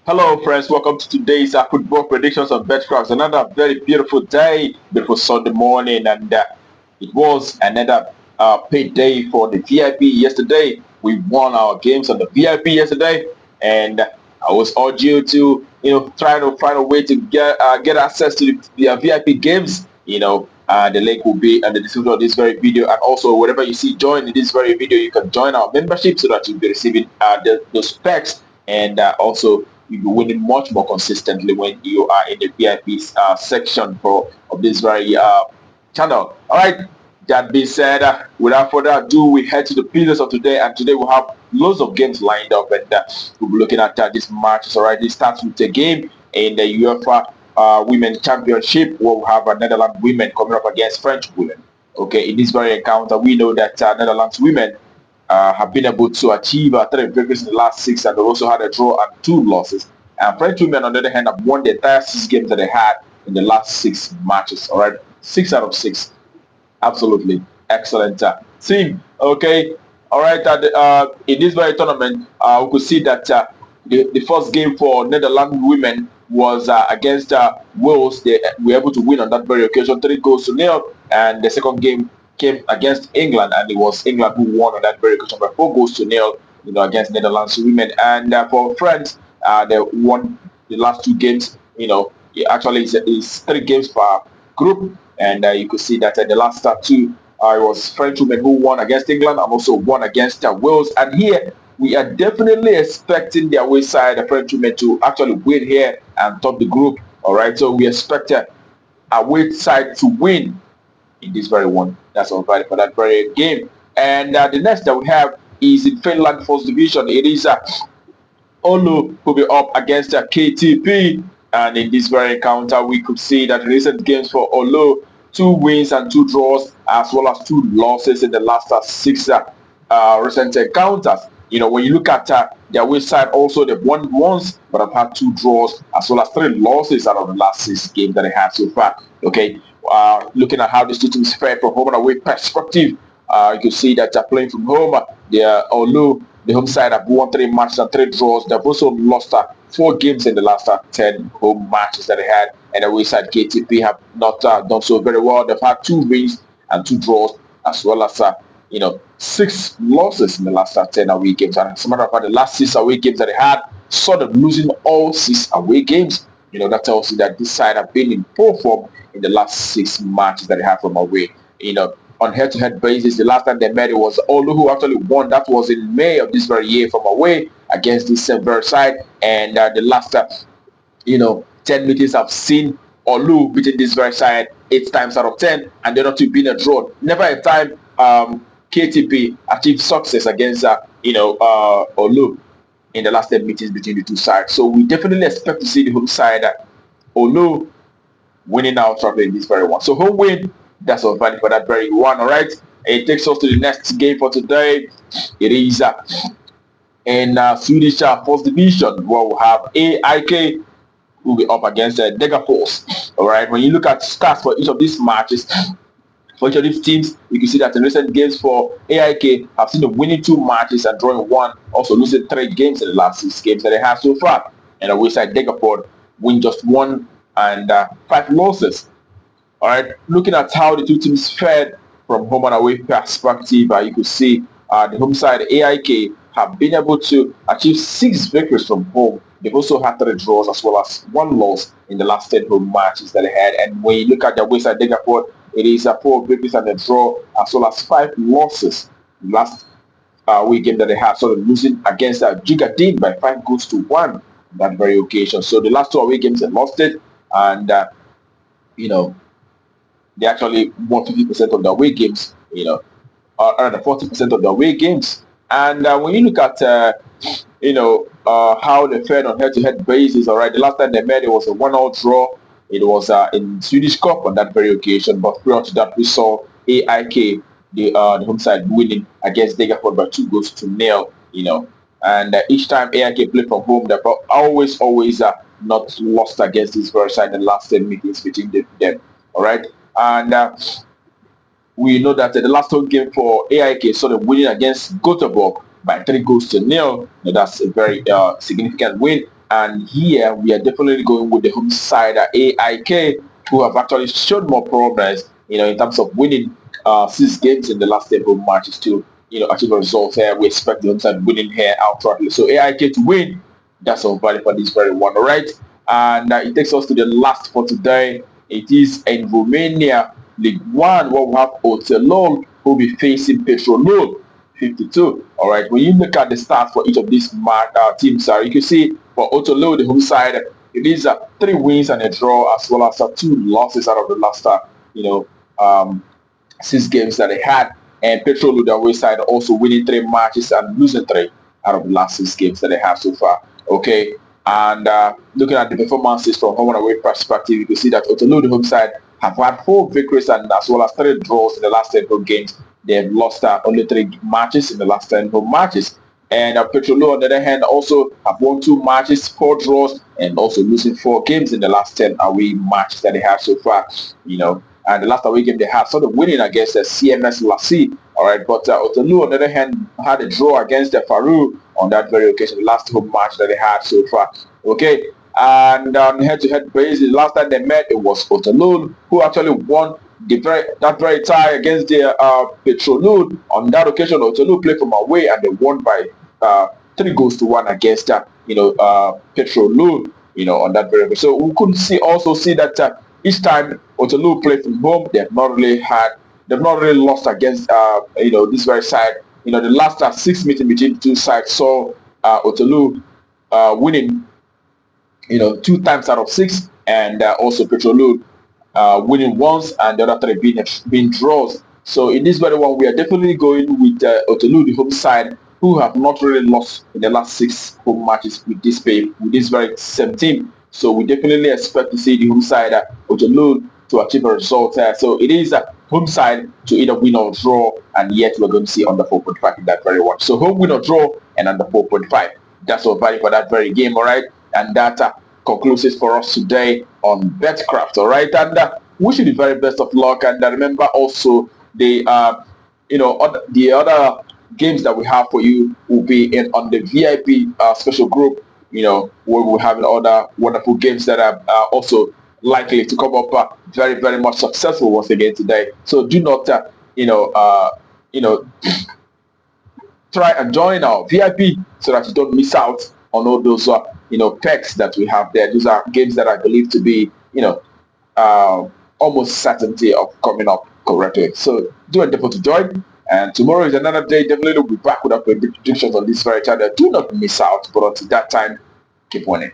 Hello, friends. Welcome to today's football predictions on BetCracks. Another very beautiful day, beautiful Sunday morning, and it was another paid day for the VIP yesterday. We won our games on the VIP yesterday, and I was urging you to, try to find a way to get access to the VIP games. The link will be in the description of this very video, and also whatever you see join in this very video, you can join our membership so that you'll be receiving those specs and also you'll be winning much more consistently when you are in the VIP section of this very channel. All right. That being said, without further ado, we head to the business of today, and today we'll have loads of games lined up, and we'll be looking at these matches. All right, it starts with a game in the UEFA Women Championship, where we have Netherlands women coming up against French women. Okay, in this very encounter, we know that Netherlands women have been able to achieve 3 victories in the last six, and they also had a draw and 2 losses. And French women, on the other hand, have won the entire 6 games that they had in the last 6 matches. All right, 6 out of 6. Absolutely excellent team. Okay, all right. In this very tournament, we could see that the first game for Netherlands women was against Wales. They were able to win on that very occasion, 3 goals to 0. And the second game came against England, and it was England who won on that very occasion by 4 goals to 0. Against Netherlands women. And for France, they won the last 2 games. Actually, it's 3 games per group, and you could see that the last two it was French women who won against England and also won against Wales. And here we are definitely expecting the away side, the French women, to actually win here and top the group. All right, so we expect away side to win in this very one. That's all valid for that very game. And the next that we have is in Finland First Division. It is Olu will be up against KTP, and in this very encounter, we could see that recent games for Olu, 2 wins and 2 draws, as well as 2 losses in the last 6 recent encounters. When you look at their away side, also they've won once, but have had 2 draws as well as 3 losses out of the last 6 games that they have so far. Okay, looking at how these two teams fared from home and away perspective, you can see that they're playing from home. They're Olu. The home side have won 3 matches and 3 draws. They've also lost 4 games in the last 10 home matches that they had. And the away side KTP have not done so very well. They've had 2 wins and 2 draws, as well as 6 losses in the last 10 away games. And as a matter of fact, the last 6 away games that they had, sort of losing all 6 away games. That tells you that this side have been in poor form in the last 6 matches that they have from away. On head-to-head basis, the last time they met, it was Olu who actually won. That was in May of this very year from away against this same very side. And the last 10 meetings I've seen Olu beating this very side 8 times out of 10, and they're not to be a draw. Never a time KTP achieved success against Olu in the last 10 meetings between the two sides. So we definitely expect to see the home side Olu winning our trophy in this very one. So home win, that's all valid for that very one. All right, it takes us to the next game for today. It is in Swedish First Division, where we have AIK will be up against Dapol. All right, when you look at stats for each of these matches, for each of these teams, you can see that in recent games for AIK have seen them winning 2 matches and drawing 1, also losing 3 games in the last 6 games that they have so far. And away side Dapol win just 1 and 5 losses. All right, looking at how the two teams fared from home and away perspective, you could see the home side AIK have been able to achieve 6 victories from home. They've also had 3 draws as well as 1 loss in the last 10 home matches that they had. And when you look at the away side Dapol, it is 4 victories and a draw as well as 5 losses. Last week game that they had, sort of losing against Jigadin by 5 goals to 1 on that very occasion. So the last 2 away games they lost it, and they actually won 50% of the away games, or 40% of the away games. And when you look at, how they fared on head-to-head basis, all right, the last time they met, it was a 1-all draw. It was in Swedish Cup on that very occasion. But prior to that, we saw AIK, the home side, winning against Dapol by 2 goals to 0, And each time AIK played from home, they've always not lost against this very side in the last 10 meetings between them. All right. And we know that the last home game for AIK sort of winning against Göteborg by 3 goals to 0. Now, that's a very significant win. And here we are definitely going with the home side AIK, who have actually showed more progress, in terms of winning 6 games in the last 10 home matches to, achieve a result here. We expect the home side winning here outrightly. So AIK to win, that's our value for this very one, all right? And it takes us to the last for today. It is in Romania League One, where we have Otelol, who will be facing Petrolul 52. All right, when you look at the stats for each of these teams, you can see for Otolo, the home side, it is 3 wins and a draw, as well as 2 losses out of the last, you know, um, 6 games that they had. And Petrol, the away side, also winning 3 matches and losing 3 out of the last 6 games that they have so far. Okay, and looking at the performances from home and away perspective, you can see that Otolo, the home side, have had 4 victories and as well as 3 draws in the last 10 home games. They have lost only 3 matches in the last 10 home matches. And Petrolo, on the other hand, also have won 2 matches, 4 draws, and also losing 4 games in the last 10 away matches that they have so far. And the last away game they had, sort of winning against the CMS Lassie. All right, but Otolu, on the other hand, had a draw against the Faru on that very occasion, the last home match that they had so far. Okay, and on head-to-head basis, last time they met, it was Otolu who actually won that very tie against the Petrolud. On that occasion, Otolu played from away and they won by 3-1 against Petrolud. On that very. So we could also see that each time Otolu played from home, they've not really lost against this very side. The last 6 meeting between the two sides saw Otolu winning 2 times out of 6, and also Petrolud winning once and the other 3 being draws. So in this very one, we are definitely going with Otolu, the home side, who have not really lost in the last 6 home matches with this very same team. So we definitely expect to see the home side Otolu to achieve a result. So it is a home side to either win or draw, and yet we're going to see under 4.5 in that very one. So home win or draw and under 4.5. That's our value for that very game, all right? And that concludes it for us today on Betcraft, all right? And wish you the very best of luck. And remember also the other games that we have for you will be on the VIP special group, where we're having other wonderful games that are also likely to come up very, very much successful once again today. So do not, try and join our VIP so that you don't miss out on all those, packs that we have there. These are games that I believe to be, almost certainty of coming up correctly. So do endeavor to join. And tomorrow is another day. Definitely we'll be back with our predictions on this very channel. Do not miss out. But until that time, keep winning.